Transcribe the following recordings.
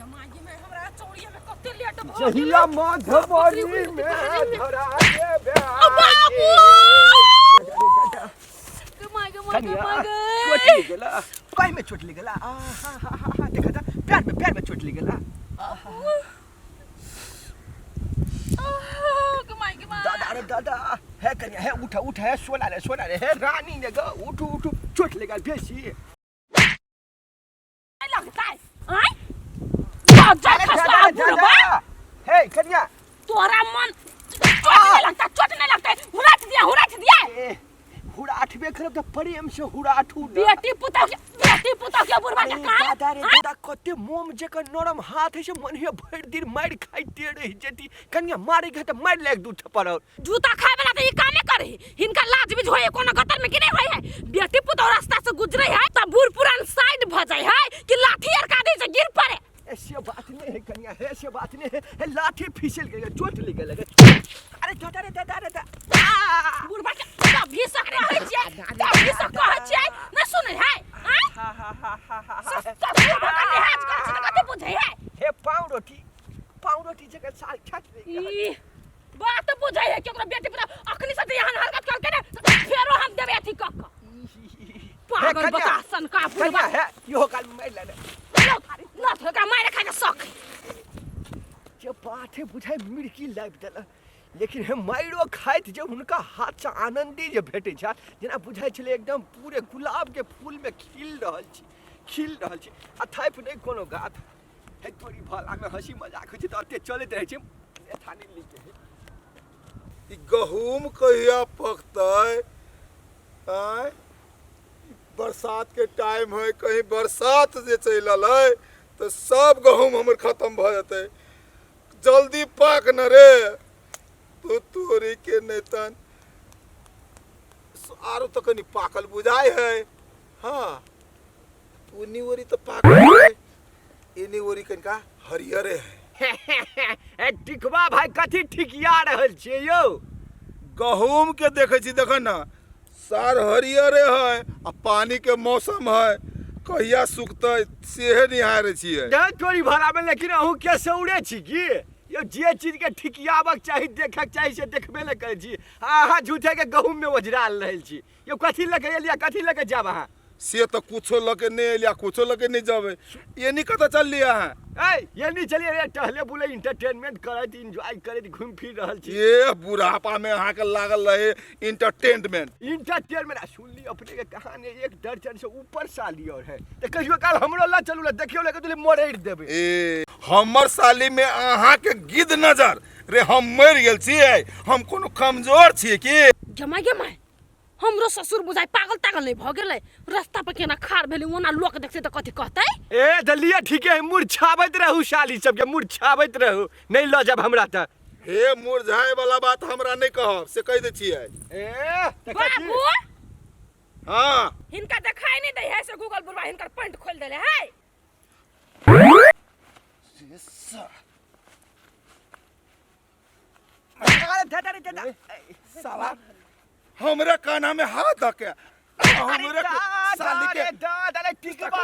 जमाई में हमरा चौड़िया में कते लेट भ जहिया मधुबनी में धरा देबे बाबू कमाई चोट लग गेला कहीं में चोट लग गेला देखा था पैर में चोट लग गेला दादा रे दादा है कन्या है उठ है सोना रे है रानी ने ग उठ चोट लगा बेसी लगता है आई बाजा खसा बुढ़वा हे कन्या तोरा मन चोट नहीं लगता हुराट दिया हुड़ा आठबे करब त प्रेम से हुड़ा आठू बेटी पुता के बुढ़वा के कान दादा रे दादा कते मोम जकर नरम हाथ है से मन हे भर दिन मार खाई टेड़े जेती कन्या मारे के त मार लाग दू थप्पड़ जूता खाए वाला त ई कामे करे हिनका लाज भी होए कोनो गतर में कि नहीं होए है बेटी पुता रास्ता से गुजरे है त बूढ़ पुरान साइड भ जाय है कि लाठी और कादे से गिर पड़े ऐसे बात नहीं है कन्या ऐसे बात नहीं है लाठी फिसल गई चोट लग गई अरे दादा रे बुढ़वा के तभी से कहै छियै न सुनै है सब बुढ़वा के लिहाज करै छै त कते बुझै है हे पाव रोटी जगह साल छट ई बात बुझै है कि ओकरा बेटी पुता अखनी से यहाँ हरकत करके ने फेरो हम देबे अथी क पागल बतासन का बुढ़वा है यो काल मार ले ना थोका मारे खाए के शौक जे बात है बुझाई मिर्की लाग देला लेकिन हम माइरो खाइत जे उनका हाथ से आनंदी जे भेटै छै जेना बुझाई छले एकदम पूरे गुलाब के फूल में खिल रहल छी आ थाइप नहीं कोनो गात है तोरी भला में हंसी मजाक होय छै त अते चलैत रहै छै थानी लिखे ई गहूम कहिया पकतै आय बरसात के टाइम है कहीं बरसात जे चलल है तो सब गहूम हमर खत्म भ जते जल्दी पाक न रे तो तोरी के नेतन आरो तो कनी पाकल बुझाय है हाँ उनी ओरी तो पाकल है इनी ओरी कनका हरियरे है ए टिकवा भाई कथि ठिकिया रहल छियै यौ गहूम के देखे छी देख ना सार हरियरे है आ पानी के मौसम है कहिया सुखते सेहे निहार छियै तोरी भला में लेकिन अहू के सौरे छी की यो जे चीज के ठिकियाबक चाही देखक चाही से देखबे ले करे छी अहाँ झूठे के गहूम में ओझराल रहल छी यो कथि लगे एलिया कथि लगे जाब अहाँ से तो कुछो लगे नहीं एलिया कुछो लगे नहीं जाबे ये नहीं कता चल लिया है ये नहीं चलिए रे टहले बुले इंटरटेनमेंट करत एंजॉय करत घूम फिर रहल छी ये बुढ़ापा में अहाँ के लागल रहे इंटरटेनमेंट सुन ली अपने के कहानी एक दर्जन से ऊपर साली और है तो कहियो काल हमरो ला चलू ला देखियो लगे तुले मोरेड़ देबे ए हमर साली में अहाँ के गिद्ध नजर रे हम मर गेल छियै हम कोनो कमजोर छियै की जमाई हमरो ससुर बुझाई पागल नहीं भ गेलै रास्ता पे केना खाड़ भेली ओना लोक देखते त कथि कहतै ए दलिया ठीक है मुरछाबैत रहू साली सब के मुरछाबैत रहू नहीं ल जब हमरा त हे मुरझाए वाला बात हमरा नहीं कहब से कह दे छियै बाबू हां हिनका देखाई नहीं दै है से गूगल बुरवा हिनकर पॉइंट खोल देले है साला हमरा काना में हाथ धके हमरा साली के दादा टिकवा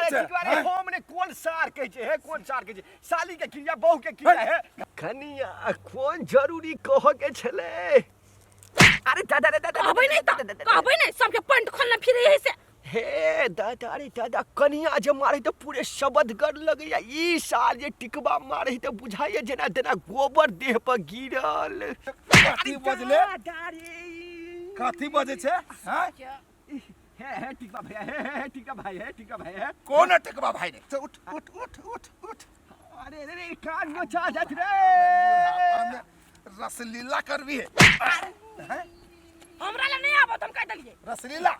हमने कौन सार कहै छै साली के क्रिया बहू के क्रिया है कनिया कौन जरूरी कह के छले अरे दादा कहबै नहीं सबके पॉइंट खोलना फिर यही से हे दादा कनिया जे मारे तो पूरे शब्द कर लगैया ई साल जे टिकवा मारे तो बुझाइए जेना तेना गोबर देह पर गिरल कथि बजले कथि बजे छे हां है टिकवा भाई है टिकवा भाई है कौन है टिकवा भाई ने उठ अरे कान नोचा जात रे रसलीला करबी है हमरा ला नहीं आबत हम कह दलिए रसलीला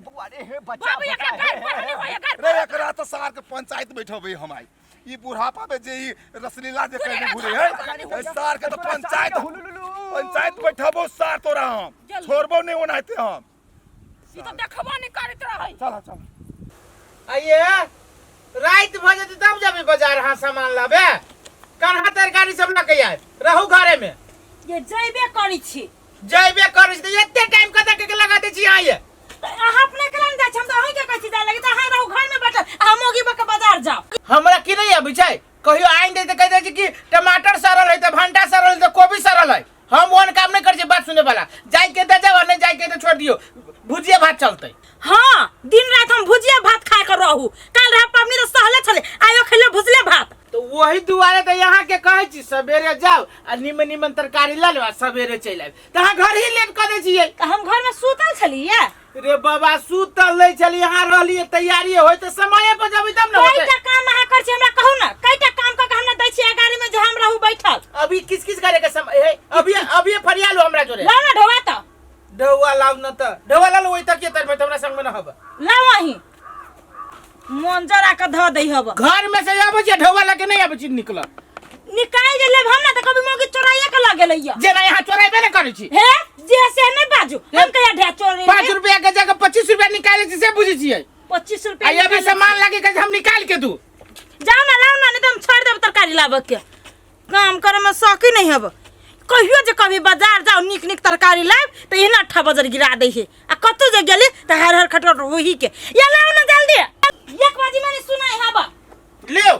बुआ रे हे बच्चा बाबू एकरा काट पर नहीं होय रे एकरा तो सार के पंचायत बैठबे हम आई ई बुढ़ापा में जे ई रसलीला जे करने घुरे है सार के तो पंचायत बैठबो सार तोरा हम छोड़बो नहीं ओनाते हम ई तो देखबो नहीं करत रहै चल आइए रात भजे तब जाबे बाजार हां सामान लाबे कन्हा तरकारी सब लके आए रहू घरे में ये जइबे करै छी जइबे करै छी एते टाइम कत के लगा दे छी आइए अहाँ अपने कलन जाय हम तो अहीं के कहै छी जाय लगे त अहाँ रहू घर में बैठल आ मोगी बक बाजार जाओ हम कहियो आइन दे त कह दे कि टमाटर सड़ल है त भंटा सड़ल है त कोबी सड़ल है। हम वन काम नहीं कर छी बात सुने वाला। जाय के दे जाओ नहीं जाय के तो छोड़ दियो। भुजिया भात चलते। हाँ दिन रात हम भुजिया भात खाए कर रहू। कल रह पबनी तो सहले छले आयो खेले भुजले भात। तो वही दुआरे तो यहाँ के कहे छी सवेरे जाओ आ निमन निमन तरकारी ला लो आ सवेरे चल आब। त हां घर ही लेट कर दे छियै। त हम घर में सुतल छलिए। रे बाबा सुतल ले चली यहाँ रहलिए तैयारी होय त समय पर जब तब न होते। कईटा काम अहाँ कर छी हमरा कहू ना। कईटा काम का हमरा दै छी गाड़ी में जो हम रहू बैठल। अभी किस किस करे के समय है। अभी फरिया लो हमरा जोरे। ला ना ढोवा त। ढौवा लाव न त ढौवा ला लो ओइ तक के तर हमरा संग में न हब। ला वही मन जरा के ध दई हब। घर में से आबै छै ढौवा ला के नहीं आबै छी निकल। निकाल जे लेब हम ना त कभी मोगी चोराइए के लगे लइया। जेना यहाँ चोराइबे न करै छी। हे जैसे नहीं बाजू हम कहिया ढा चोरी। 5 रुपया के जगह 25 रुपया निकाले छी से बुझी छियै। 25 रुपया आ अभी सामान लागे के हम निकाल के दू। जाओ ना लाओ ना नहीं तो हम छोड़ देब तरकारी लाब के। काम करे में शौकी नहीं हब। कहियो जे कभी बाजार जाओ निक निक तरकारी लाब त एना अट्ठा बजर गिरा दे है। आ कतो जे गेली त हर हर खटोट वही के। या लाओ ना जल्दी। 1 बजे मैंने सुना है हब। लियो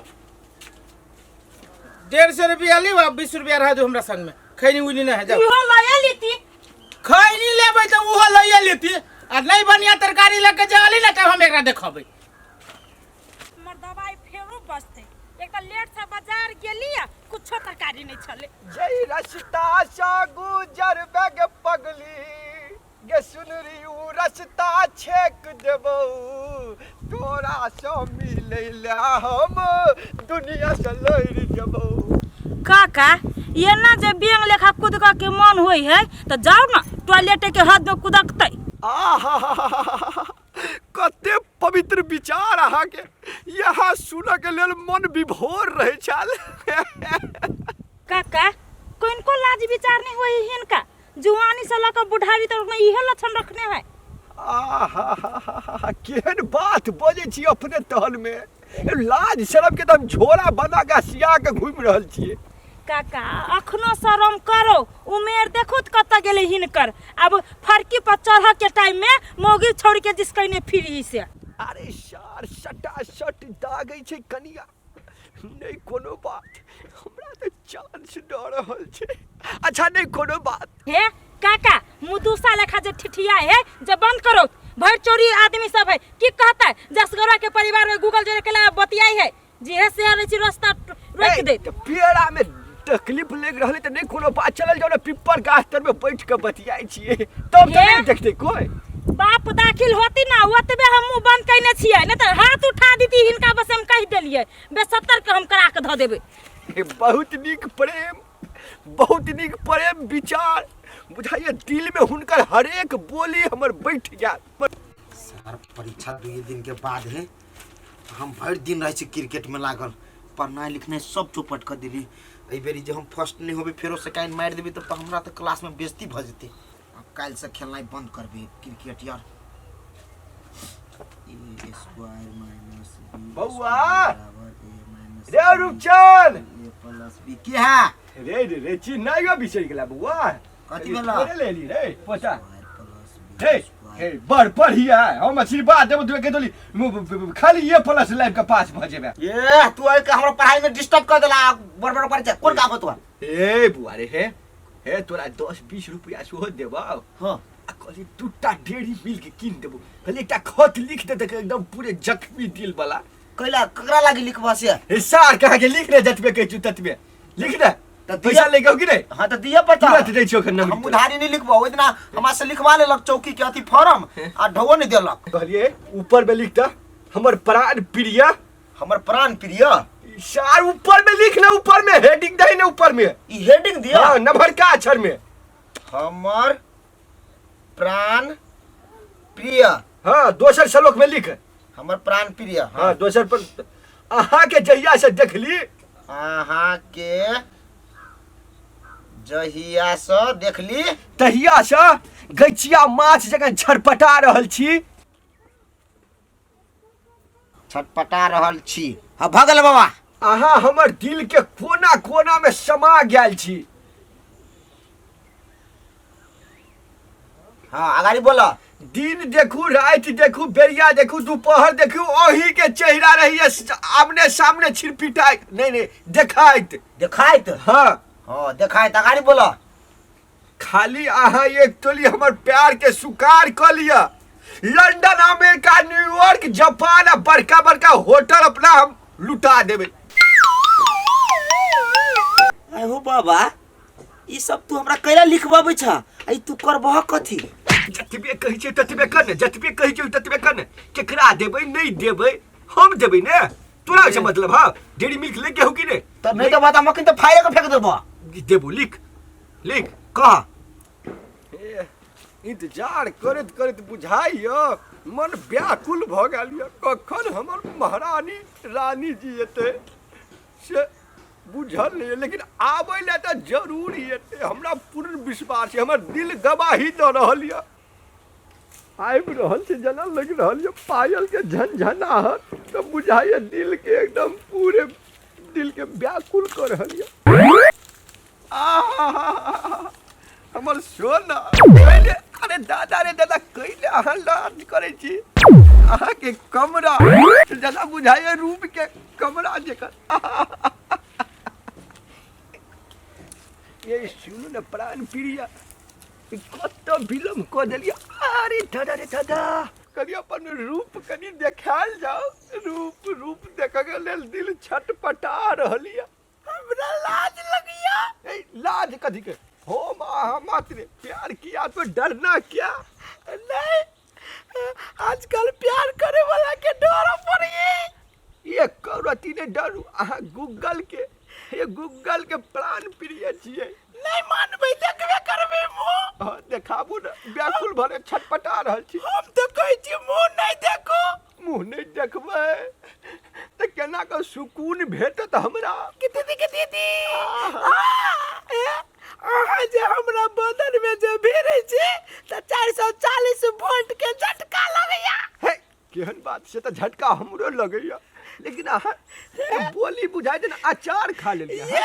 150 रुपया लियो आ 20 रुपया रह दो हमरा संग में। खैनी उनी न है जाओ। इहो लया लेती। खैनी लेबै त उहो लइए लेती। आ नहीं बढ़िया तरकारी लेके जाली न तब हम एकरा देखबै। हमर दवाई फेरो बचते। एक त लेट से बाजार गेली कुछो तरकारी नहीं छले। जय रस्ता सा गुजर बेग पगली गे सुनरी उ रस्ता छेक देबो तोरा से मिलैला हम दुनिया से लड़ जेबो। काका ये ना जे बेंग लेखा कूदक के मन होई है त जाओ ना टॉयलेट के हद में कूदकतै। आहा कते पवित्र विचार अहाँ के यहाँ सुन के लेल मन विभोर रहे छल। काका कोन को लाज विचार नहीं होई हिनका। जुआनी से लकर बुढ़ारी तक में इहे लक्षण रखने है। आहा केहन बात बोले छी अपने तहन में। लाज शर्म के तो हम झोरा बना के सिया के घूम रहल छिए। काका अखनो शरम करो। उमेर देखो कत गेले हिनकर। अब फरकी पर चढ़ के टाइम में मोगी छोड़ के जिसकने फिरी से। अरे सार सटा सट दागै छै कनिया। नहीं कोनो बात हमरा तो जान से डर रहल छै। अच्छा नहीं कोनो बात। हे काका मुदुसा लेखा जे ठिठिया है जे बंद करो। भर चोरी आदमी सब है की कहता है जसगरा के परिवार में गूगल जोड़े के बतियाई है जे है से रही रास्ता रोक दे। तो पेड़ा में तकलीफ लेग रहले त नहीं कोनो बात चलल जाओ ना पिपर गाछ तर में बैठ के बतियाई छिए तब तो नहीं देखते कोई। बाप दाखिल होती ना ओतबे हम मुंह बंद कइने छिए न त हाथ उठा दीती हिनका बस हम कह देलिए बे 70 के हम करा के ध देबे। बहुत नीक प्रेम विचार बुझाइए दिल में हुनकर हर एक बोली हमर बैठ गया। सर परीक्षा 2 दिन के बाद है हम भर दिन रहे क्रिकेट में लागल पढ़नाई लिखनाई सब चौपट कर दिली। एहि बेरी जो हम फर्स्ट नहीं होबे फेरो सेकंड मार देबे तब तो हमरा तो क्लास में बेइज्जती भ जेते। अब काल से खेलनाई बंद करबे क्रिकेट यार। a square minus b बउआ = रे रूपचंद a + b की है रे चिन्नाइयो बिसरि गेला बउआ। कथि भेला ले ली रे पोता + b हे बड़ पढ़िया हम आशीर्वाद देबो तू के दोली खाली ये प्लस लाइफ के पास भ जेबे। ये तू आइ के हमरा पढ़ाई में डिस्टर्ब कर देला बड़ परीक्षा कोन काम तोरा। ए बुआ रे हे तोरा 10-20 रुपया सेहो देबो। हां आ कहली 2टा डेढ़ी मिल के किन देबो। कहली एकटा खत लिख दे त एकदम पूरे जख्मी दिल वाला। कैला ककरा लागी लिखबा से हे सार कहा के लिख दे जतबे के ततबे लिख दे त पैसा लेके कि नहीं। हां त दिया पता तुरंत दै छियो खन्ना हम उधारी नहीं लिखबो ओइ दिना हमरा से लिखवा लेलक चौकी के अथी फॉर्म आ ढवो नहीं देलक। कहलिए ऊपर में लिख दे हमर प्राण प्रिय हमर प्राण प्रिय सार ऊपर में लिख ना ऊपर में हेडिंग दे ना ऊपर में ई हेडिंग दिया। हां नंबर का अक्षर में हमर प्राण प्रिय। हां दोसर श्लोक में लिख हमर प्राण प्रिय। हां दोसर पर अहा के जहिया से देखली अहाँ के जहिया से देखली तहिया से गैचिया माछ जगह छटपटा रहल छी। छटपटा रहल छी। हां भगल बाबा अहा हमर दिल के कोना कोना में समा गेल छी। हाँ अगाड़ी बोला। दिन देखू, रात देखू, बेरिया देखू, दोपहर देखू, वही के चेहरा रही है आमने सामने छिरपिटाई नहीं देखाइत। देखाइत? हाँ हाँ देखाइत, अगाड़ी बोला। खाली अहाँ एक टोली हमर प्यार के स्वीकार कर लिया। लंदन, अमेरिका, न्यूयॉर्क, जापान आ बड़का बड़का होटल अपना हम लुटा देवे। हो बाबा ई सब तू हमरा कैला लिखबाबै छ, आई तू करबह कथी? जतबे कहै छै ततबे कर ने, जतबे कहै छै ततबे कर ने। केकरा देबै नहीं देबै, हम देबै ने। तोरा से मतलब हां डेरी मिल्क लेके हो कि ने? त नहीं तो बात हम किन तो फाइल के फेंक देबो। देबो, लिख लिख। कह इंतजार करत करत बुझाइयो मन व्याकुल भ गेल य। कखन हमर महारानी रानी जी एते से बुझल नहीं, लेकिन आबै ले त जरूर एते। हमरा पूर्ण विश्वास है, हमर दिल गवाही द रहल य। आइब रहल छै, जना लग रहल य पायल के झनझनाहट, तो बुझाइए दिल के एकदम पूरे दिल के व्याकुल कर रहल य। हमर सोना अरे दादा रे दादा कैले अहाँ लाज करे छी। अहाँ के कमरा जना बुझाइए रूम के कमरा जेकर। ये सुनु न प्राण प्रिया, कत विलम्ब क देलिए। अरे दादा रे दादा कनी अपन रूप कनी देखाल जाओ। रूप रूप देख के लेल दिल छटपटा रहलिया। हमरा लाज लगिया। लाज कथी के हो मात्र प्यार किया तो डरना क्या? नहीं, आजकल प्यार करे वाला के डर पड़ी। ये कौरती ने डरू। अहाँ गूगल के प्राण प्रिय छियै। नहीं मानबै देखबे करबे मुंह। हां देखाबू न, व्याकुल भरे छटपटा रहल छी। हम तो कहै छी मुंह नहीं देखो। मुंह नहीं देखबै त केना के सुकून भेटत हमरा? के दीदी अहाँ जे हमरा बदन में जे भिड़ै छै त 440 वोल्ट के झटका लगैया। हे केहन बात से त झटका हमरो लगैया, लेकिन अहाँ बोली बुझाइ दे न अचार खा लेलिया। ये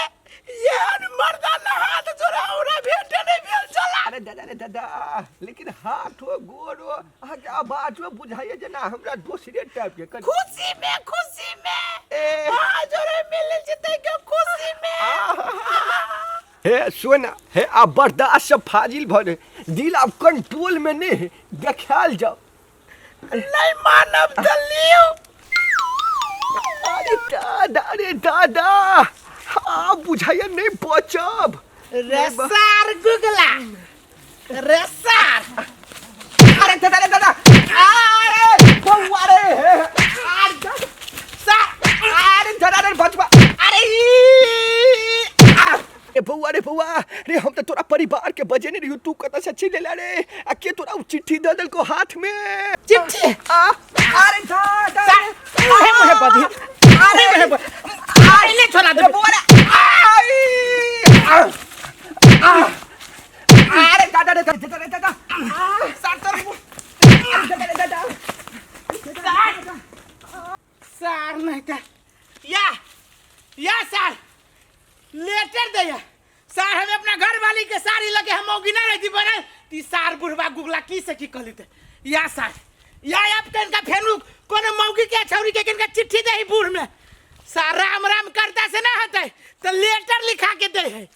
मर्दाना हाथ जोड़ा हमरा भेटे नहीं भेल चला। अरे दादा रे दादा, लेकिन हाथ हो गोर हो अहाँ के आवाज में बुझाइए जना हमरा दोसरे टाइप के। खुशी में हां जोरे मिल जते के खुशी में। हे सोना हे अब बर्दाश्त से फाजिल भरे दिल अब कंट्रोल में नहीं देखाल जाओ। नहीं मानव दलियो। अरे दादा आप बुझाइए नहीं बचब। रेसार गुगला रेसार। अरे दादा रे दादा, अरे बउआ रे, अरे दादा रे बचबा। अरे बउआ रे हम तो तोरा परिवार के बजे नहीं रही। तू कत से चिल्ले ला रे? आ के तोरा चिट्ठी दे दल को हाथ में? चिट्ठी? अरे दादा अरे मोहे बधी, अरे मोहे बधी, अरे ले छोड़ा दे बउआ रे। अरे दादा रे दादा सार दादा सार नहीं था या सार लेटर दे या सार। हमें अपना घर वाली के सारी लगे हम मौगिना रहती बने ती सार बुढ़वा गुगला की से की कहली थे या सार। या आप कन का फेनु कोनो मौगी के छौरी के कन का चिट्ठी दे बूढ़ में सार राम राम करता से ना होता तो लेटर लिखा के दे है।